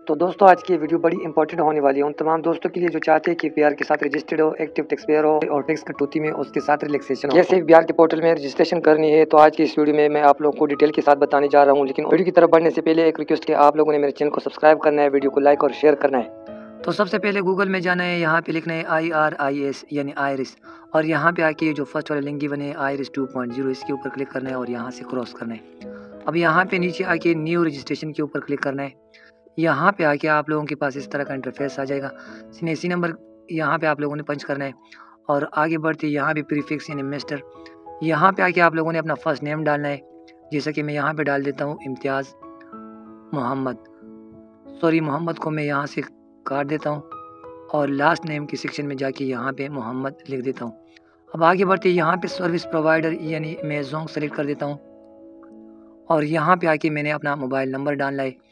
तो दोस्तों आज की वीडियो बड़ी इंपॉर्टेंट होने वाली है उन तमाम दोस्तों के लिए जो चाहते हैं कि पीआर के साथ रजिस्टर्ड हो, एक्टिव टैक्स पेयर हो और टैक्स कटौती में उसके साथ रिलैक्सेशन हो। कैसे पीआर के पोर्टल में रजिस्ट्रेशन करनी है तो आज की इस वीडियो में मैं आप लोगों को डिटेल के साथ बताने जा रहा हूं। लेकिन वीडियो की तरफ बढ़ने से पहले एक रिक्वेस्ट है, आप लोगों ने मेरे चैनल को सब्सक्राइब करना है, वीडियो को लाइक और शेयर करना है। तो सबसे पहले गूगल में जाना है, यहाँ पे लिखना है IRIS यानी आयरिस, और यहाँ पे आके जो फर्स्ट वाला लिंक बने आयरिस 2.0 इसके ऊपर क्लिक करना है और यहाँ से क्रॉस करना है। अब यहाँ पे नीचे आके न्यू रजिस्ट्रेशन के ऊपर क्लिक करना है। यहाँ पे आके आप लोगों के पास इस तरह का इंटरफेस आ जाएगा। सीनेसी नंबर यहाँ पे आप लोगों ने पंच करना है और आगे बढ़ते यहाँ पे प्रीफिक्स यानी मिस्टर, यहाँ पे आके आप लोगों ने अपना फर्स्ट नेम डालना है। जैसा कि मैं यहाँ पे डाल देता हूँ इम्तियाज़ मोहम्मद को मैं यहाँ से काट देता हूँ और लास्ट नेम की सेक्शन में जाके यहाँ पे मोहम्मद लिख देता हूँ। अब आगे बढ़ते यहाँ पे सर्विस प्रोवाइडर यानी मैं जोंग सेलेक्ट कर देता हूँ और यहाँ पे आके मैंने अपना मोबाइल नंबर डालना है।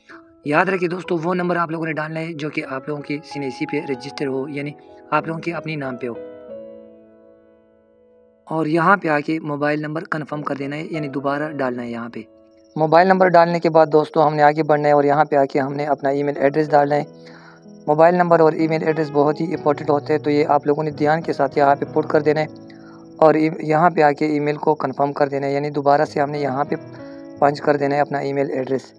याद रखिए दोस्तों, वो नंबर आप लोगों ने डालना है जो कि आप लोगों की सीनेसी पे रजिस्टर हो, यानी आप लोगों के अपनी नाम पे हो। और यहाँ पे आके मोबाइल नंबर कंफर्म कर देना है, यानी दोबारा डालना है। यहाँ पे मोबाइल नंबर डालने के बाद दोस्तों हमने आगे बढ़ना है और यहाँ पे आके हमने अपना ईमेल एड्रेस डालना है। मोबाइल नंबर और ईमेल एड्रेस बहुत ही इंपॉर्टेंट होते हैं, तो ये आप लोगों ने ध्यान के साथ यहाँ पे पुट कर देना है और यहाँ पे आके ईमेल को कंफर्म कर देना है, यानी दोबारा से हमने यहाँ पे पंच कर देना है अपना ईमेल एड्रेस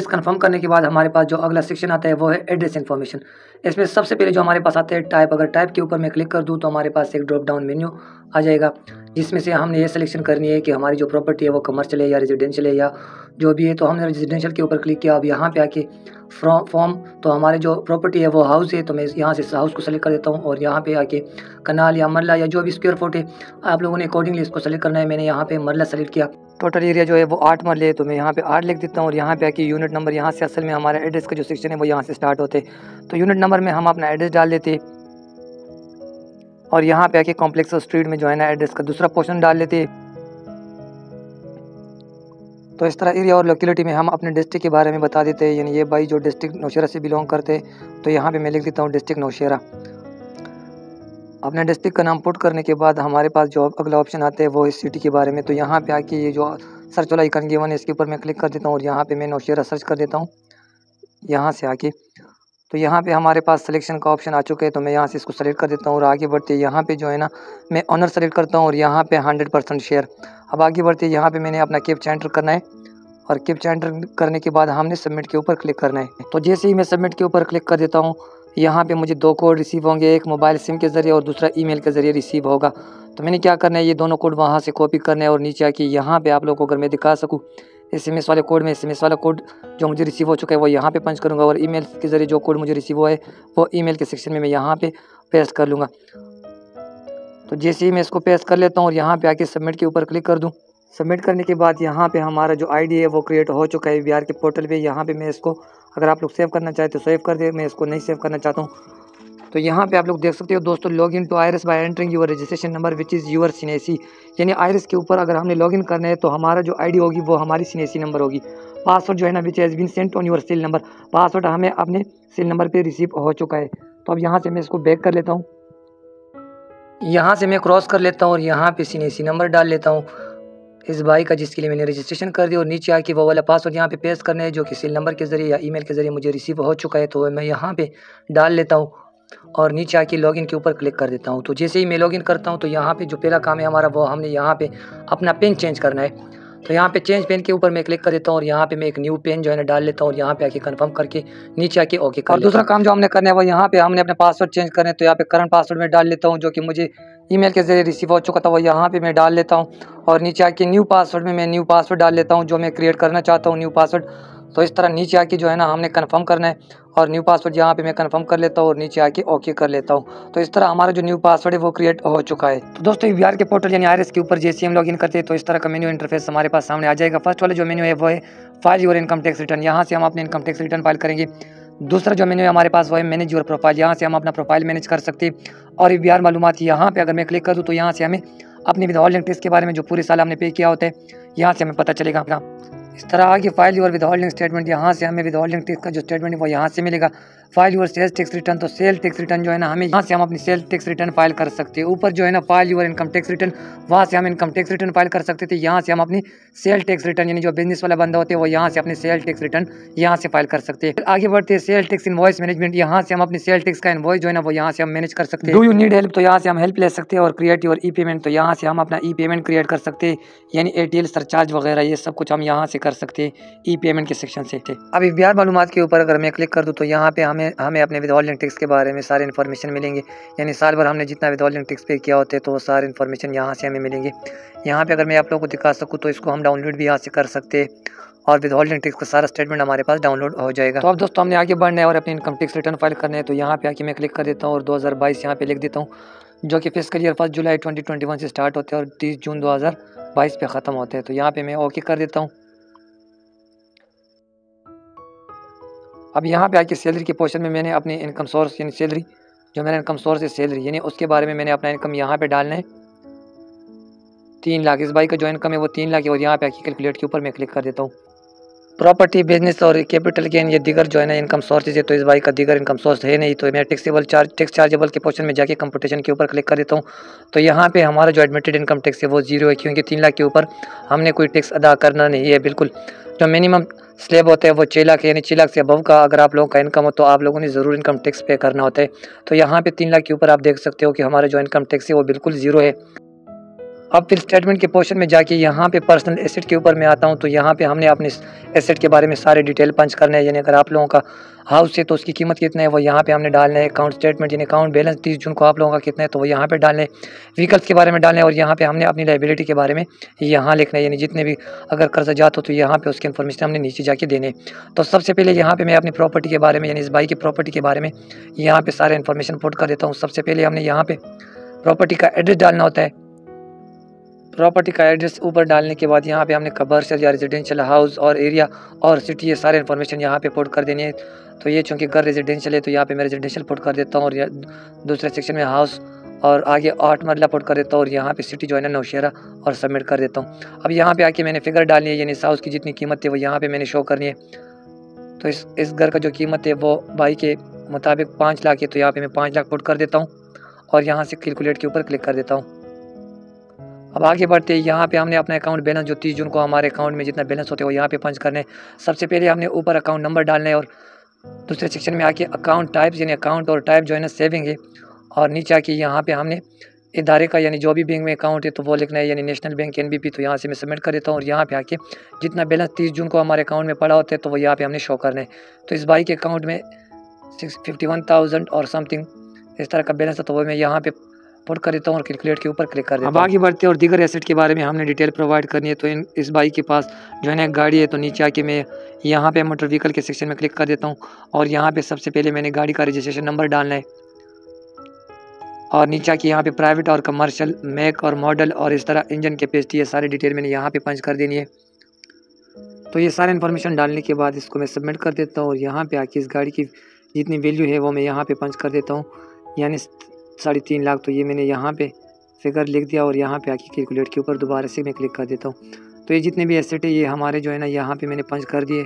कंफर्म करने के बाद हमारे पास जो अगला सेक्शन आता है वो है एड्रेस इन्फॉर्मेशन। इसमें सबसे पहले जो हमारे पास आता है टाइप, अगर टाइप के ऊपर मैं क्लिक कर दूं तो हमारे पास एक ड्रॉप डाउन मेन्यू आ जाएगा, जिसमें से हमने ये सिलेक्शन करनी है कि हमारी जो प्रॉपर्टी है वो कमर्शियल है या रेजिडेंशियल है या जो भी है। तो हमने रेजिडेंशियल के ऊपर क्लिक किया। अब यहाँ पे आके फॉर्म, तो हमारे जो प्रॉपर्टी है वो हाउस है, तो मैं यहाँ से हाउस को सेलेक्ट कर देता हूँ और यहाँ पे आके कनाल या मरला या जो भी स्क्वायर फुट है आप लोगों ने अकॉर्डिंगली इसको सेलेक्ट करना है। मैंने यहाँ पे मरला सेलेक्ट किया। टोटल एरिया जो है वो 8 मरले है, तो मैं यहाँ पे 8 लिख देता हूँ और यहाँ पे आके यूनिट नंबर, यहाँ से असल में हमारा एड्रेस का जो सेक्शन है वो यहाँ से स्टार्ट होते हैं, तो यूनिट नंबर में हम अपना एड्रेस डाल देते और यहाँ पे आके कॉम्प्लेक्स और स्ट्रीट में जो है ना एड्रेस का दूसरा पोर्शन डाल लेते। तो इस तरह एरिया और लोकेलिटी में हम अपने डिस्ट्रिक्ट के बारे में बता देते हैं, यानी ये भाई जो डिस्ट्रिक्ट नौशेरा से बिलोंग करते हैं तो यहाँ पे मैं लिख देता हूँ डिस्ट्रिक्ट नौशेरा। अपने डिस्ट्रिक्ट का नाम पुट करने के बाद हमारे पास जो अगला ऑप्शन आता है वो इस सिटी के बारे में, तो यहाँ पे आके ये जो सर्च वाला आइकन गिवन है इसके ऊपर मैं क्लिक कर देता हूँ और यहाँ पे मैं नौशेरा सर्च कर देता हूँ। यहाँ से आके तो यहाँ पे हमारे पास सिलेक्शन का ऑप्शन आ चुका है, तो मैं यहाँ से इसको सेलेक्ट कर देता हूँ और आगे बढ़ते यहाँ पे जो है ना मैं ऑनर सेलेक्ट करता हूँ और यहाँ पे 100% शेयर। अब आगे बढ़ते यहाँ पे मैंने अपना कैप्चा एंटर करना है और कैप्चा एंटर करने के बाद हमने सबमिट के ऊपर क्लिक करना है। तो जैसे ही मैं सबमिट के ऊपर क्लिक कर देता हूँ, यहाँ पे मुझे 2 कोड रिसीव होंगे, एक मोबाइल सिम के ज़रिए और दूसरा ईमेल के ज़रिए रिसीव होगा। तो मैंने क्या करना है, ये दोनों कोड वहाँ से कॉपी करना है और नीचे आके यहाँ पे आप लोगों को अगर मैं दिखा सकूँ SMS वाले कोड में SMS वाला कोड जो मुझे रिसीव हो चुका है वो यहाँ पे पंच करूँगा और ईमेल के ज़रिए जो कोड मुझे रिसीव हुआ है वो ईमेल के सेक्शन में मैं यहाँ पे पेस्ट कर लूँगा। तो जैसे ही मैं इसको पेस्ट कर लेता हूँ और यहाँ पे आके सबमिट के ऊपर क्लिक कर दूँ, सबमिट करने के बाद यहाँ पे हमारा जो ID है वो क्रिएट हो चुका है पीआर के पोर्टल पे। यहाँ पे मैं इसको, अगर आप लोग सेव करना चाहते तो सेव कर दे, मैं इसको नहीं सेव करना चाहता हूँ। तो यहाँ पे आप लोग देख सकते हो दोस्तों, login to Iris by entering your registration number which is your CNIC, यानी आयरिस के ऊपर अगर हमने लॉगिन करना है तो हमारा जो ID होगी वो हमारी सीनेसी नंबर होगी। पासवर्ड जो है ना which has been sent on your cell number, password हमें अपने सेल नंबर पे रिसीव हो चुका है। तो अब यहाँ से मैं इसको बैक कर लेता हूँ, यहाँ से मैं क्रॉस कर लेता हूँ और यहाँ पे सीनेसी नंबर डाल लेता हूँ इस भाई का जिसके लिए मैंने रजिस्ट्रेशन कर दिया और नीचे आके वो वाला पासवर्ड यहाँ पे पेस्ट करना है जो कि सेल नंबर के ज़रिए या ईमेल के ज़रिए मुझे रिसीव हो चुका है, तो मैं यहाँ पे डाल लेता हूँ और नीचे आके लॉगिन के ऊपर क्लिक कर देता हूँ। तो जैसे ही मैं लॉगिन करता हूँ तो यहाँ पे जो पहला काम है हमारा वो हमने यहाँ पे अपना पेन चेंज करना है। तो यहाँ पे चेंज पेन के ऊपर मैं क्लिक कर देता हूँ और यहाँ पे मैं एक न्यू पेन जो है ना डाल लेता हूँ और यहाँ पे आके कंफर्म करके नीचे आके ओके कर। और दूसरा काम जो हमने करना है वो यहाँ पे हमने अपने पासवर्ड चेंज करना है, तो यहाँ पे करंट पासवर्ड में डाल लेता हूँ जो कि मुझे ईमेल के जरिए रिसीव हो चुका था, वो यहाँ पे मैं डाल लेता हूँ और नीचे आके न्यू पासवर्ड में मैं न्यू पासवर्ड डाल लेता हूँ जो मैं क्रिएट करना चाहता हूँ न्यू पासवर्ड। तो इस तरह नीचे आके जो है ना हमने कंफर्म करना है और न्यू पासवर्ड यहाँ पे मैं कंफर्म कर लेता हूँ और नीचे आके ओके कर लेता हूँ। तो इस तरह हमारा जो न्यू पासवर्ड है वो क्रिएट हो चुका है। तो दोस्तों पीआर के पोर्टल यानी आयरिस के ऊपर जैसे हम लॉगिन करते हैं तो इस तरह का मेन्यू इंटरफेस हमारे पास सामने आ जाएगा। फर्स्ट वाला जो मेन्यू है वो है file your income tax return, यहाँ से हम अपने इनकम टैक्स रिटर्न फाइल करेंगे। दूसरा जो मेन्यू है हमारे पास वो है मैनेज योर प्रोफाइल, यहाँ से हम अपना प्रोफाइल मैनेज कर सकते हैं। और पीआर मालूमात यहाँ पे अगर मैं क्लिक कर दूँ तो यहाँ से हमें अपने विथहोल्डिंग टैक्स के बारे में जो पूरे साल हमने पे किया होता है यहाँ से हमें पता चलेगा। इस तरह आगे file your with holding statement, यहाँ से हमें विद होल्डिंग टैक्स का जो स्टेटमेंट है वो यहाँ से मिलेगा। File your sales tax return, तो सेल टैक्स रिटर्न जो है ना हमें यहाँ से हम अपनी सेल टैक्स रिटर्न फाइल कर सकते हैं। ऊपर जो है ना file your income tax return, वहाँ से हम इनकम टैक्स रिटर्न फाइल कर सकते थे। यहाँ से हम अपनी सेल टैक्स रिटर्न, यानी जो बिजनेस वाला बंदा होते हैं वो यहाँ से अपनी सेल टैक्स रिटर्न यहाँ से फाइल कर सकते हैं। आगे बढ़ते हैं सेल टैक्स इनवॉइस मैनेजमेंट, यहाँ से हम अपनी सेल टैक्स का इनवॉइस जो है ना वो यहाँ से हम मैनेज कर सकते हैं। डू यू नीड हेल्प, तो यहाँ से हम हेल्प ले सकते हैं। और क्रिएट योर ई पेमेंट, तो यहाँ से हम अपना ई पेमेंट क्रिएट कर सकते हैं, यानी ATL सरचार्ज वगैरह ये सब कुछ हम यहाँ से कर सकते हैं ई पेमेंट के सेक्शन से थे। अब इख्तियार मालूमात के ऊपर अगर मैं क्लिक कर दूँ तो यहाँ पे हमें अपने विद होल्डिंग टैक्स के बारे में सारे इन्फॉर्मेशन मिलेंगे, यानी साल भर हमने जितना विद होल्डिंग टैक्स पे किया होता है तो वो सारे इन्फॉर्मेशन यहाँ से हमें मिलेंगे। यहाँ पे अगर मैं आप लोगों को दिखा सकूँ तो इसको हम डाउनलोड भी यहाँ से कर सकते हैं और विद होल्डिंग टैक्स का सारा स्टेटमेंट हमारे पास डाउनलोड हो जाएगा। तो अब दोस्तों हमने आगे बढ़ना है और अपनी इनकम टैक्स रिटर्न फाइल करना है। तो यहाँ पे आके मैं क्लिक कर देता हूँ और 2022 यहाँ पे लिख देता हूँ, जो कि फिस्कल ईयर 1 जुलाई 2021 से स्टार्ट होते हैं और 30 जून 2022 पे ख़त्म होते हैं। तो यहाँ पे मैं ओके कर देता हूँ। अब यहाँ पे आके सैलरी के पोर्शन में मैंने अपनी इनकम सोर्स यानी सैलरी, जो मेरा इनकम सोर्स है सैलरी, यानी उसके बारे में मैंने अपना इनकम यहाँ पे डालना है 3 लाख। इस भाई का जो इनकम है वो 3 लाख है और यहाँ पे आके कैलकुलेट के ऊपर मैं क्लिक कर देता हूँ। प्रॉपर्टी, बिजनेस और कैपिटल गेन ये दीगर जो है ना इनकम सोर्सेज है, तो इस भाई का दीगर इनकम सोर्स है नहीं, तो मैं टैक्स चार्जेबल के पोर्शन में जाके कंप्यूटेशन के ऊपर क्लिक कर देता हूँ। तो यहाँ पे हमारा जो एडमिटेड इनकम टैक्स है वो 0 है, क्योंकि 3 लाख के ऊपर हमने कोई टैक्स अदा करना नहीं है बिल्कुल। जो मिनिमम स्लैब होता है वो 6 लाख है, यानी 6 लाख से अबव का अगर आप लोगों का इनकम हो तो आप लोगों ने ज़रूर इनकम टैक्स पे करना होता है। तो यहाँ पे 3 लाख के ऊपर आप देख सकते हो कि हमारा जो इनकम टैक्स है वो बिल्कुल 0 है। अब फिर स्टेटमेंट के पोर्शन में जाके यहाँ पे पर्सनल एसेट के ऊपर मैं आता हूँ। तो यहाँ पे हमने अपने एसेट के बारे में सारे डिटेल पंच करना है, यानी अगर आप लोगों का हाउस है तो उसकी कीमत कितना है वो यहाँ पे हमने डालना है। अकाउंट स्टेटमेंट यानी अकाउंट बैलेंस 30 जून को आप लोगों का कितना है तो वो यहाँ पे डालना है। व्हीकल्स के बारे में डालना है और यहाँ पे हमने अपनी लाइबिलिटी के बारे में यहाँ लिखना है, यानी जितने भी अगर कर्जा जात हो तो यहाँ पे उसकी इन्फॉर्मेशन हमने नीचे जाके देने। तो सबसे पहले यहाँ पे मैं अपनी प्रॉपर्टी के बारे में, यानी इस भाई की प्रॉपर्टी के बारे में यहाँ पे सारे इन्फॉर्मेशन पुट कर देता हूँ। सबसे पहले हमने यहाँ पे प्रॉपर्टी का एड्रेस डालना होता है। प्रॉपर्टी का एड्रेस ऊपर डालने के बाद यहाँ पे हमने कमर्शियल या रेजिडेंशियल हाउस और एरिया और सिटी ये सारे इन्फॉर्मेशन यहाँ पे पुट कर देनी है। तो ये चूँकि घर रेजिडेंशियल है तो यहाँ पे मैं रेजिडेंशियल पुट कर देता हूँ और दूसरे सेक्शन में हाउस और आगे 8 मरला पुट कर देता हूँ और यहाँ पे सिटी जो है ना नौशहरा और सबमिट कर देता हूँ। अब यहाँ पे आके मैंने फिगर डालनी है, यानी इस हाउस की जितनी कीमत है वो यहाँ पे मैंने शो करनी है। तो इस घर का जो कीमत है वो भाई के मुताबिक 5 लाख है, तो यहाँ पे मैं 5 लाख पुट कर देता हूँ और यहाँ से कैलकुलेट के ऊपर क्लिक कर देता हूँ। अब आगे बढ़ते हैं, यहाँ पे हमने अपना अकाउंट बैलेंस जो 30 जून को हमारे अकाउंट में जितना बैलेंस होते हैं वो यहाँ पे पंच करने हैं। सबसे पहले हमने ऊपर अकाउंट नंबर डालना है और दूसरे सेक्शन में आके अकाउंट टाइप, यानी अकाउंट और टाइप जो है ना सेविंग है, और नीचे आके यहाँ पे हमने इदारे का यानी जो भी बैंक में अकाउंट है तो वो लिखना है, यानी नेशनल बैंक NBP। तो यहाँ से मैं सबमिट कर देता हूँ और यहाँ पे आके जितना बैलेंस 30 जून को हमारे अकाउंट में पड़ा होता है तो वो यहाँ पे हमने शो करना है। तो इस भाई के अकाउंट में 51,000 और समथिंग इस तरह का बैलेंस है, तो वो मैं यहाँ पे पुट कर देता हूँ और कैलकुलेट के ऊपर क्लिक कर देता हूँ। अब आगे बढ़ते हैं और दीगर एसेट के बारे में हमने डिटेल प्रोवाइड करनी है। तो इस भाई के पास जो है ना गाड़ी है, तो नीचे आके मैं यहाँ पे मोटर व्हीकल के सेक्शन में क्लिक कर देता हूँ और यहाँ पे सबसे पहले मैंने गाड़ी का रजिस्ट्रेशन नंबर डालना है और नीचे आके यहाँ पे प्राइवेट और कमर्शियल मेक और मॉडल और इस तरह इंजन कैपेसिटी ये सारी डिटेल मैंने यहाँ पे पंच कर देनी है। तो ये सारे इन्फॉर्मेशन डालने के बाद इसको मैं सबमिट कर देता हूँ और यहाँ पे आके इस गाड़ी की जितनी वैल्यू है वो मैं यहाँ पे पंच कर देता हूँ, यानी 3.5 लाख। तो ये मैंने यहाँ पे फिगर लिख दिया और यहाँ पे आके कैलकुलेट के ऊपर दोबारा से मैं क्लिक कर देता हूँ। तो ये जितने भी एसेट है ये हमारे जो है ना यहाँ पे मैंने पंच कर दिए।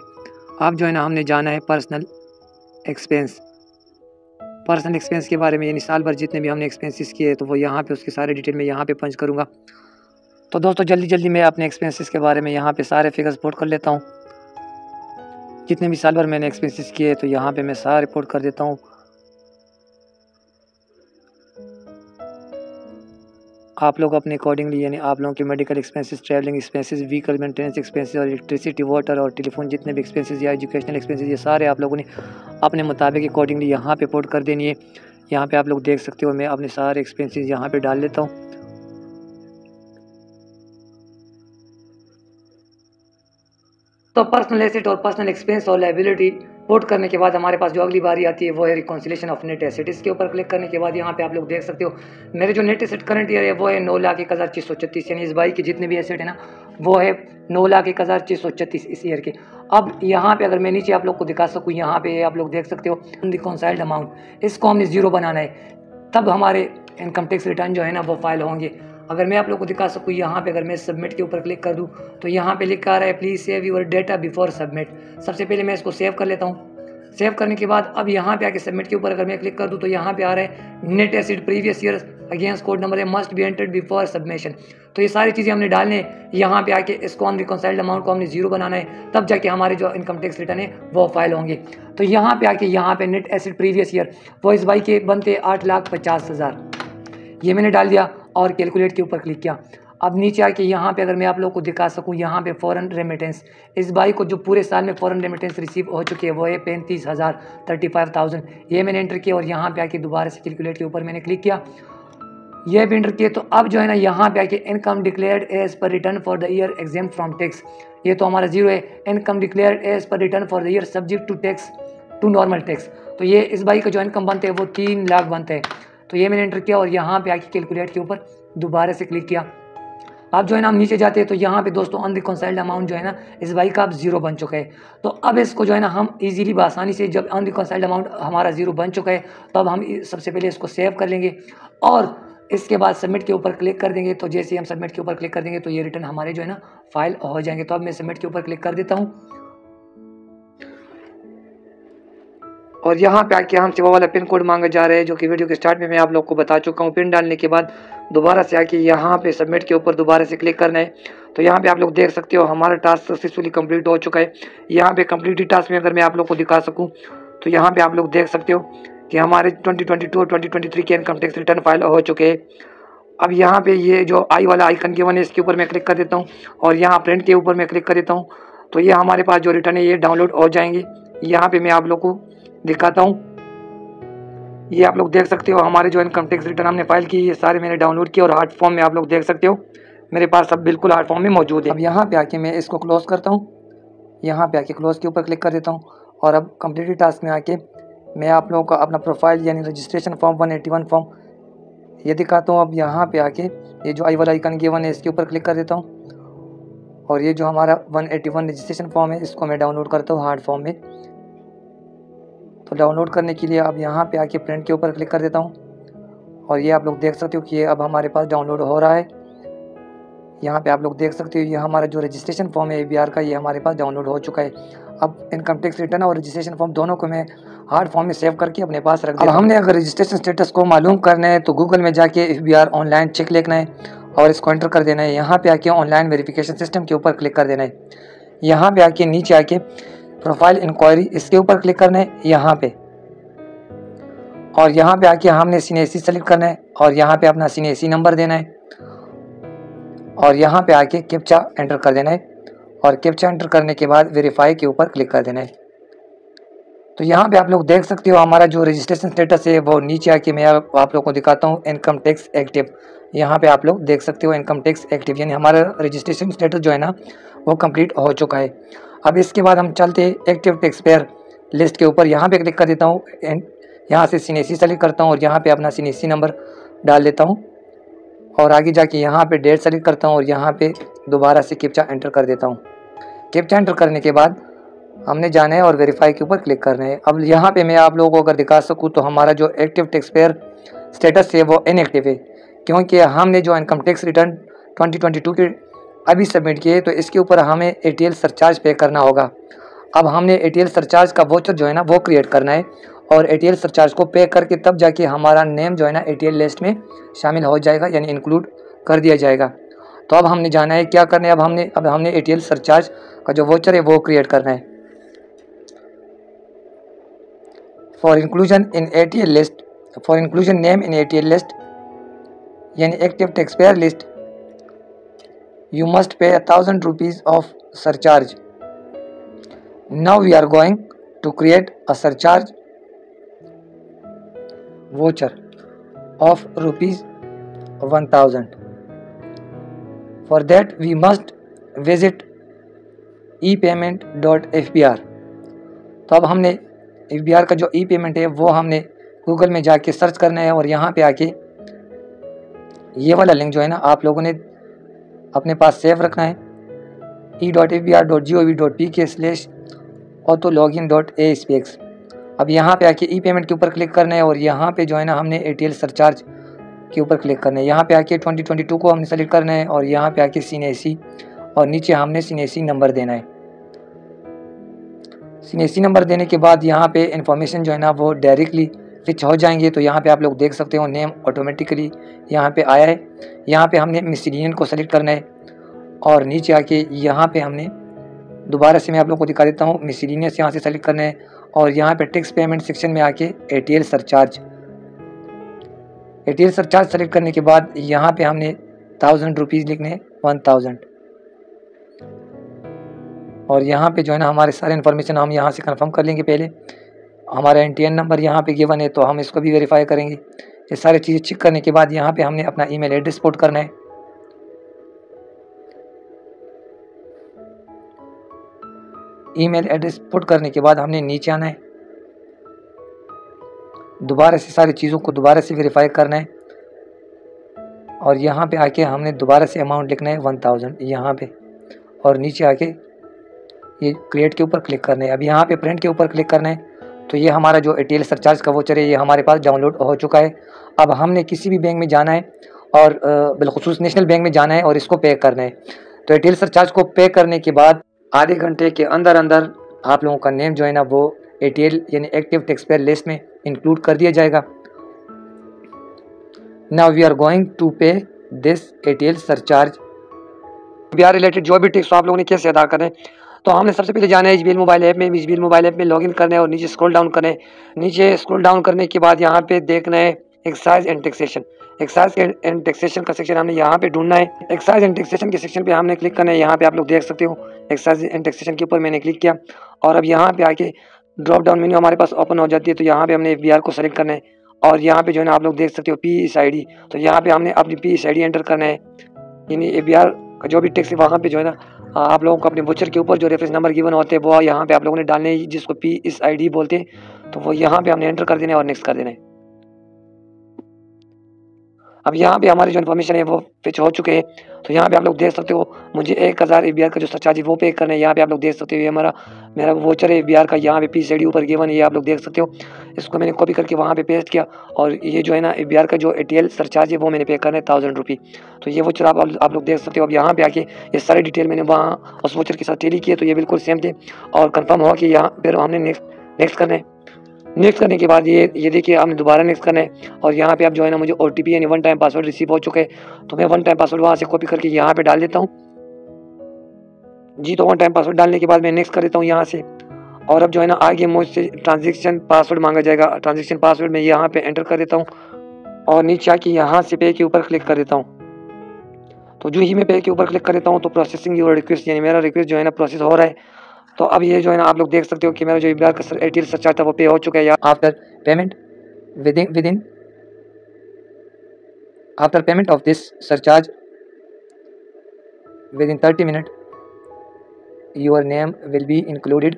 अब जो है ना हमने जाना है पर्सनल एक्सपेंस के बारे में, यानी साल भर जितने भी हमने एक्सपेंसेस किए तो वो यहाँ पे उसके सारे डिटेल में यहाँ पे पंच करूँगा। तो दोस्तों जल्दी मैं अपने एक्सपेंसेस के बारे में यहाँ पे सारे फिगर्स पुट कर लेता हूँ। जितने भी साल भर मैंने एक्सपेंसेस किए तो यहाँ पे मैं सारा रिपोर्ट कर देता हूँ। आप लोग अपने अकॉर्डिंगली, यानी आप लोगों के medical expenses, travelling expenses, vehicle maintenance expenses और इलेक्ट्रिसिटी, वाटर और टेलीफोन जितने भी एक्सपेंसेस या एजुकेशनल एक्सपेंसेस ये सारे आप लोगों ने अपने मुताबिक अकॉर्डिंगली यहाँ पे पुट कर देनी है। यहाँ पे आप लोग देख सकते हो मैं अपने सारे एक्सपेंसेस यहाँ पे डाल लेता हूँ। तो पर्सनल एसेट और पर्सनल एक्सपेंस और लायबिलिटी पुट करने के बाद हमारे पास जो अगली बारी आती है वो है रिकॉन्सिलेशन ऑफ नेट एसेट। इसके ऊपर क्लिक करने के बाद यहाँ पे आप लोग देख सकते हो मेरे जो नेट एसेट करंट ईयर है वो है 9,01,636, यानी इस भाई की जितने भी एसेट है ना वो है 9,01,636 इस ईयर के। अब यहाँ पे अगर मैं नीचे आप लोग को दिखा सकूँ, यहाँ पे आप लोग देख सकते हो रिकॉन्साइल्ड अमाउंट, इसको हमने 0 बनाना है, तब हमारे इनकम टैक्स रिटर्न जो है ना वो फाइल होंगे। अगर मैं आप लोग को दिखा सकूँ यहाँ पे, अगर मैं सबमिट के ऊपर क्लिक कर दूँ तो यहाँ पे लिखा आ रहा है please save your data before submit. सबसे पहले मैं इसको सेव कर लेता हूँ। सेव करने के बाद अब यहाँ पे आके सबमिट के ऊपर अगर मैं क्लिक कर दूँ तो यहाँ पे आ रहा है net asset previous year against code number है must be entered before submission. तो ये सारी चीज़ें हमने डालने यहाँ पे आके इसको अनरिकॉन्साइल्ड अमाउंट को हमने 0 बनाना है, तब जाके हमारे जो इनकम टैक्स रिटर्न है वो फाइल होंगे। तो यहाँ पे आके यहाँ पे नेट एसिड प्रीवियस ईयर वो इस भाई के बनते 8,50,000, ये मैंने डाल दिया और कैलकुलेट के ऊपर क्लिक किया। अब नीचे आके यहाँ पे अगर मैं आप लोग को दिखा सकूँ, यहाँ पे फॉरेन रेमिटेंस, इस भाई को जो पूरे साल में फॉरेन रेमिटेंस रिसीव हो चुकी है वो है 35,000 35,000, ये मैंने एंटर किया और यहाँ पे आके दोबारा से कैलकुलेट के ऊपर मैंने क्लिक किया, ये भी एंटर किया। तो अब जो है ना यहाँ पे आके income declared as per return for the year exempt from tax, ये तो हमारा 0 है। Income declared as per return for the year subject to tax to normal tax, तो ये इस भाई का जो इनकम बनते हैं वो 3 लाख बनते हैं। तो ये मैंने एंटर किया और यहाँ पे आके कैलकुलेट के ऊपर दोबारा से क्लिक किया। अब जो है ना हम नीचे जाते हैं तो यहाँ पे दोस्तों अनरिकॉन्साइल्ड अमाउंट जो है ना इस भाई का अब 0 बन चुका है। तो अब इसको जो है ना हम इजीली आसानी से, जब अनरिकॉन्साइल्ड अमाउंट हमारा 0 बन चुका है तो अब हम सबसे पहले इसको सेव कर लेंगे और इसके बाद सबमिट के ऊपर क्लिक कर देंगे। तो जैसे ही हम सबमिट के ऊपर क्लिक कर देंगे तो ये रिटर्न हमारे जो है ना फाइल हो जाएंगे। तो अब मैं सबमिट के ऊपर क्लिक कर देता हूँ और यहाँ पे आके हमसे वो वाला पिन कोड मांगा जा रहा है जो कि वीडियो के स्टार्ट में मैं आप लोग को बता चुका हूँ। पिन डालने के बाद दोबारा से आके यहाँ पे सबमिट के ऊपर दोबारा से क्लिक करना है। तो यहाँ पे आप लोग देख सकते हो हमारा टास्क सक्सेसफुली कंप्लीट हो चुका है। यहाँ पे कंप्लीटेड टास्क में अगर मैं आप लोग को दिखा सकूँ तो यहाँ पे आप लोग देख सकते हो कि हमारे 2022 और 2023 के इनकम टैक्स रिटर्न फाइल हो चुके हैं। अब यहाँ पे ये जो आई वाला आइकन गिवन है इसके ऊपर मैं क्लिक कर देता हूँ और यहाँ प्रिंट के ऊपर मैं क्लिक कर देता हूँ। तो ये हमारे पास जो रिटर्न है ये डाउनलोड हो जाएंगे। यहाँ पे मैं आप लोग को दिखाता हूँ, ये आप लोग देख सकते हो हमारे जो इनकम टैक्स रिटर्न हमने फाइल की ये सारे मैंने डाउनलोड किए और हार्ड फॉर्म में आप लोग देख सकते हो मेरे पास सब बिल्कुल हार्ड फॉर्म में मौजूद है। अब यहाँ पे आके मैं इसको क्लोज करता हूँ, यहाँ पे आके क्लोज के ऊपर क्लिक कर देता हूँ और अब कंप्लीटेड टास्क में आके मैं आप लोगों का अपना प्रोफाइल यानी रजिस्ट्रेशन फॉर्म 181 फॉर्म ये दिखाता हूँ। अब यहाँ पे आके ये जो आई वाला आइकन गिवन है इसके ऊपर क्लिक कर देता हूँ और ये जो हमारा 181 रजिस्ट्रेशन फॉर्म है इसको मैं डाउनलोड करता हूँ हार्ड फॉर्म में। तो डाउनलोड करने के लिए अब यहाँ पे आके प्रिंट के ऊपर क्लिक कर देता हूँ और ये आप लोग देख सकते हो कि ये अब हमारे पास डाउनलोड हो रहा है। यहाँ पे आप लोग देख सकते हो ये हमारा जो रजिस्ट्रेशन फॉर्म है ABR का ये हमारे पास डाउनलोड हो चुका है। अब इनकम टैक्स रिटर्न और रजिस्ट्रेशन फॉर्म दोनों को मैं हार्ड फॉर्म में सेव करके अपने पास रख दिया। अब हमने अगर रजिस्ट्रेशन स्टेटस को मालूम करना है तो गूगल में जाके ABR ऑनलाइन चेक लिखना है और इसको एंटर कर देना है। यहाँ पे आके ऑनलाइन वेरिफिकेशन सिस्टम के ऊपर क्लिक कर देना है। यहाँ पे आके नीचे आके प्रोफाइल इंक्वायरी इसके ऊपर क्लिक करना है यहाँ पे और यहाँ पे आके हमने CNAC सेलेक्ट करना है और यहाँ पे अपना CNAC नंबर देना है और यहाँ पे आके कैप्चा एंटर कर देना है और कैप्चा एंटर करने के बाद वेरीफाई के ऊपर क्लिक कर देना है। तो यहाँ पे आप लोग देख सकते हो हमारा जो रजिस्ट्रेशन स्टेटस है वो नीचे आके मैं आप लोगों को दिखाता हूँ इनकम टैक्स एक्टिव। यहाँ पे आप लोग देख सकते हो इनकम टैक्स एक्टिव यानी हमारा रजिस्ट्रेशन स्टेटस जो है ना वो कंप्लीट हो चुका है। अब इसके बाद हम चलते हैं एक्टिव टैक्स पेयर लिस्ट के ऊपर, यहाँ पे क्लिक कर देता हूँ एंड यहाँ से CNAC सेलेक्ट करता हूँ और यहाँ पे अपना CNAC नंबर डाल देता हूँ और आगे जाके यहाँ पे डेट सेलेक्ट करता हूँ और यहाँ पे दोबारा से कैप्चा एंटर कर देता हूँ। कैप्चा एंटर करने के बाद हमने जाना है और वेरीफाई के ऊपर क्लिक करना है। अब यहाँ पे मैं आप लोगों को अगर दिखा सकूँ तो हमारा जो एक्टिव टैक्स पेयर स्टेटस है वो इनएक्टिव है क्योंकि हमने जो इनकम टैक्स रिटर्न 2022 के अभी सबमिट किए तो इसके ऊपर हमें ATL सरचार्ज पे करना होगा। अब हमने ATL सरचार्ज का वाउचर जो है ना वो क्रिएट करना है और ATL सरचार्ज को पे करके तब जाके हमारा नेम जो है ना ATL लिस्ट में शामिल हो जाएगा यानी इंक्लूड कर दिया जाएगा। तो अब हमने जाना है क्या करना है, अब हमने ATL सरचार्ज का जो वाउचर है वो क्रिएट करना है। For inclusion in ATL list, for inclusion name in ATL list यानी active tax payer list you must pay 1,000 rupees of surcharge. Now we are going to create a surcharge voucher of rupees 1,000. For that we must visit epayment.fbr। तो अब हमने FBR का जो e-पेमेंट है वो हमने Google में जाके सर्च करना है और यहाँ पे आके ये वाला लिंक जो है ना आप लोगों ने अपने पास सेव रखना है e.fbr.gov.pk/autologin.aspx। अब यहाँ पे आके ई पेमेंट के ऊपर क्लिक करना है और यहाँ पे जो है ना हमने ATL सरचार्ज के ऊपर क्लिक करना है। यहाँ पे आके 2022 को हमने सेलेक्ट करना है और यहाँ पे आके सीनेसी और नीचे हमने सीनेसी नंबर देना है। सीनेसी नंबर देने के बाद यहाँ पे इन्फॉर्मेशन जो है ना वो डायरेक्टली फिच हो जाएंगे। तो यहाँ पे आप लोग देख सकते हो नेम ऑटोमेटिकली यहाँ पे आया है। यहाँ पे हमने मिसलिनियन को सेलेक्ट करना है और नीचे आके यहाँ पे हमने दोबारा से मैं आप लोग को दिखा देता हूँ, मिसलिनियस यहाँ से सेलेक्ट करना है और यहाँ पे टैक्स पेमेंट सेक्शन में आके ATL सरचार्ज सेलेक्ट करने के बाद यहाँ पे हमने 1000 रुपीज़ लिखने हैं, 1000। और यहाँ पे जो है ना हमारे सारे इन्फॉर्मेशन हम यहाँ से कंफर्म कर लेंगे। पहले हमारा NTN नंबर यहाँ पे गिवन है तो हम इसको भी वेरीफाई करेंगे। ये सारी चीज़ें चेक करने के बाद यहाँ पे हमने अपना ईमेल एड्रेस पुट करना है। ईमेल एड्रेस पुट करने के बाद हमने नीचे आना है, दोबारा से सारी चीज़ों को दोबारा से वेरीफाई करना है और यहाँ पे आके हमने दोबारा से अमाउंट लिखना है 1000 यहाँ पे और नीचे आके ये क्रिएट के ऊपर क्लिक करना है। अब यहाँ पे प्रिंट के ऊपर क्लिक करना है तो ये हमारा जो ATL सरचार्ज का वोचर है ये हमारे पास डाउनलोड हो चुका है। अब हमने किसी भी बैंक में जाना है और बिलखुसूस नेशनल बैंक में जाना है और इसको पे करना है। तो ATL सरचार्ज को पे करने के बाद आधे घंटे के अंदर अंदर आप लोगों का नेम जो है ना वो ATL यानी एक्टिव टैक्स पेयर लिस्ट में इंक्लूड कर दिया जाएगा। Now we are going to pay this ATL surcharge. Bihar related जो भी टैक्स आप लोगों ने कैसे अदा करें, तो हमने सबसे पहले जाना है एचबीएल मोबाइल ऐप में। एचबीएल मोबाइल ऐप में लॉगिन करना है और नीचे स्क्रॉल डाउन करना है। नीचे स्क्रॉल डाउन करने के बाद यहाँ पे देखना है excise and taxation. Excise and taxation का सेक्शन हमने यहाँ पे ढूंढना है। एक्साइज एंड टैक्सेशन के सेक्शन पे हमने क्लिक करना है। यहाँ पे आप लोग देख सकते हो एक्साइज एंड टैक्सेशन के ऊपर मैंने क्लिक किया और अब यहाँ पे आके ड्रॉप डाउन मेन्यू हमारे पास ओपन हो जाती है। तो यहाँ पे हमने FBR को सेलेक्ट करना है और यहाँ पे जो है ना आप लोग देख सकते हो PSID। तो यहाँ पे हमने अपनी PSID एंटर करना है, यानी FBR का जो भी टैक्स है वहाँ पे जो है ना आप लोगों को अपने वोचर के ऊपर जो रेफरेंस नंबर गिवन होते हैं वो यहाँ पे आप लोगों ने डालने हैं, जिसको PSID बोलते हैं। तो वो यहाँ पे हमने एंटर कर देना है और नेक्स्ट कर देना है। अब यहाँ पे हमारी जो इन्फॉर्मेशन है वो फिच हो चुके हैं। तो यहाँ पे आप लोग देख सकते हो मुझे 1000 FBR का जो सरचार्ज है वो पे करना है। यहाँ पे आप लोग देख सकते हो ये मेरा वोचर है FBR का, यहाँ पे PSID ऊपर गिवन है, ये आप लोग देख सकते हो। इसको मैंने कॉपी करके वहाँ पे पेस्ट किया और ये जो है ना FBR का जो ATL सरचार्ज है वो मैंने पे करना है 1000 रुपये। तो ये वोचर आप लोग देख सकते हो। अब यहाँ पे आके ये सारी डिटेल मैंने वहाँ उस वोचर के साथ टेली किए तो ये बिल्कुल सेम थे और कन्फर्म हुआ कि यहाँ फिर हमने नेक्स्ट करना है। नेक्स्ट करने के बाद ये देखिए हमने दोबारा नेक्स्ट करना है और यहाँ पे आप जो है ना मुझे OTP यानी 1 टाइम पासवर्ड रिसीव हो चुके हैं। तो मैं 1 टाइम पासवर्ड वहाँ से कॉपी करके यहाँ पे डाल देता हूँ जी। तो 1 टाइम पासवर्ड डालने के बाद मैं नेक्स्ट कर देता हूँ यहाँ से और अब जो है ना आगे मुझसे ट्रांजेक्शन पासवर्ड मांगा जाएगा। ट्रांजेक्शन पासवर्ड मैं यहाँ पे एंटर कर देता हूँ और नीचे आके यहाँ से पे के ऊपर क्लिक कर देता हूँ। तो जो ही मैं पे के ऊपर क्लिक कर देता हूँ तो प्रोसेसिंग योर रिक्वेस्ट यानी मेरा रिक्वेस्ट जो है ना प्रोसेस हो रहा है। तो अब ये जो है ना आप लोग देख सकते हो कि मेरा जो FBR का ATL सरचार्ज था वो पे हो चुका है। After payment of this surcharge within 30 minutes your name will be included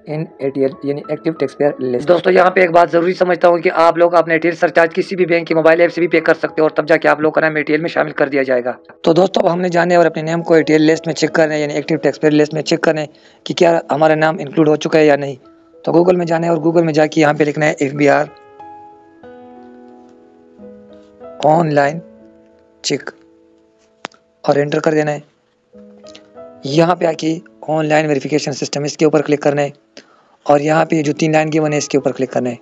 in ATL यानी एक्टिव टैक्स पेयर लिस्ट। दोस्तों यहाँ पे एक बात जरूरी समझता हूँ कि आप लोग अपने ATL सरचार्ज किसी भी बैंक के मोबाइल ऐप से भी पे कर सकते हो और तब जाके आप लोग का नाम ATL में शामिल कर दिया जाएगा। तो दोस्तों अब हमने जाने और अपने नेम को ATL लिस्ट में चेक करना है यानी एक्टिव टैक्स पेयर लिस्ट में चेक करना है कि क्या हमारा नाम इंक्लूड हो चुका है या नहीं। तो गूगल में जाना है और गूगल में जाके यहाँ पे लिखना है FBR ऑनलाइन चेक और एंटर कर देना है। यहाँ पे आके ऑनलाइन वेरिफिकेशन सिस्टम इसके ऊपर क्लिक करना है और यहाँ पे जो 3 लाइन गिवन है इसके ऊपर क्लिक करना है।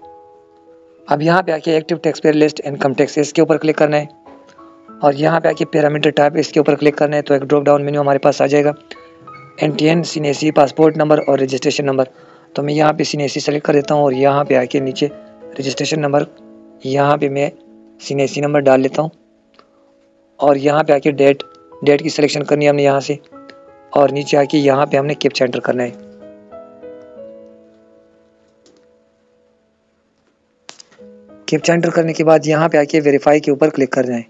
अब यहाँ पे आके active tax payer list income tax इसके ऊपर क्लिक करना है और यहाँ पे आके पैरामीटर टाइप इसके ऊपर क्लिक करना है। तो एक ड्रॉप डाउन मेन्यू हमारे पास आ जाएगा NTN सीनेसी पासपोर्ट नंबर और रजिस्ट्रेशन नंबर। तो मैं यहाँ पे सीनेसी सेलेक्ट कर देता हूँ और यहाँ पे आके नीचे रजिस्ट्रेशन नंबर यहाँ पे मैं सीनेसी नंबर डाल लेता हूँ और यहाँ पे आके डेट की सिलेक्शन करनी है हमने यहाँ से और नीचे आके यहाँ पे हमने कैप्चा एंटर करना है। कैप्चा एंटर करने के बाद यहाँ पे आके वेरीफाई के ऊपर क्लिक करना है।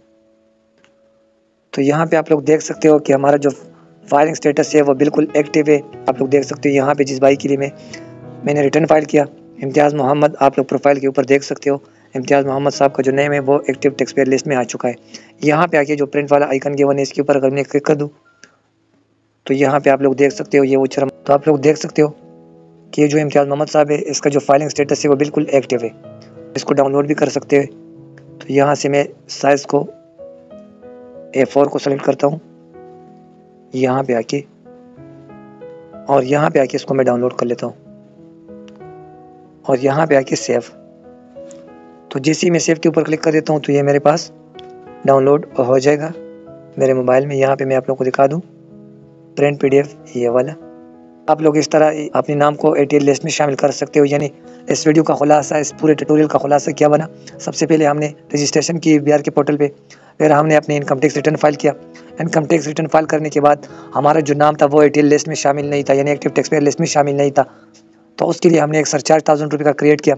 तो यहाँ पे आप लोग देख सकते हो कि हमारा जो फाइलिंग स्टेटस है वो बिल्कुल एक्टिव है। आप लोग देख सकते हो यहाँ पे जिस बाइक के लिए मैंने रिटर्न फाइल किया इम्तियाज़ मोहम्मद, आप लोग प्रोफाइल के ऊपर देख सकते हो इम्तियाज़ मोहम्मद साहब का जो नेम है वो एक्टिव टैक्स पेयर लिस्ट में आ चुका है। यहाँ पे आके जो प्रिंट वाला आइकन गिवन है इसके ऊपर अगर मैं क्लिक कर दूँ तो यहाँ पे आप लोग देख सकते हो ये वो चरम। तो आप लोग देख सकते हो कि ये जो इम्तियाज़ मोहम्मद साहब है इसका जो फाइलिंग स्टेटस है वो बिल्कुल एक्टिव है। इसको डाउनलोड भी कर सकते हैं। तो यहाँ से मैं साइज़ को A4 को सेलेक्ट करता हूँ, यहाँ पे आके, और यहाँ पे आके इसको मैं डाउनलोड कर लेता हूँ और यहाँ पे आके सेव। तो जैसे ही मैं सेव के ऊपर क्लिक कर देता हूँ तो ये मेरे पास डाउनलोड हो जाएगा मेरे मोबाइल में। यहाँ पे मैं आप लोग को दिखा दूँ प्रिंट PDF ये वाला। आप लोग इस तरह अपने नाम को ATL लिस्ट में शामिल कर सकते हो। यानी इस वीडियो का खुलासा, इस पूरे ट्यूटोरियल का खुलासा क्या बना, सबसे पहले हमने रजिस्ट्रेशन की BR के पोर्टल पे, फिर हमने अपने इनकम टैक्स रिटर्न फाइल किया। इनकम टैक्स रिटर्न फाइल करने के बाद हमारा जो नाम था वो ATL लिस्ट में शामिल नहीं था, यानी एक्टिव टैक्स पेयर लिस्ट में शामिल नहीं था। तो उसके लिए हमने एक सरचार्ज 1000 रुपये का क्रिएट किया।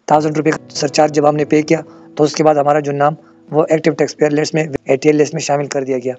1000 रुपये का सरचार्ज जब हमने पे किया तो उसके बाद हमारा जो नाम वो एक्टिव टैक्स पेयर लिस्ट में ATL लिस्ट में शामिल कर दिया गया।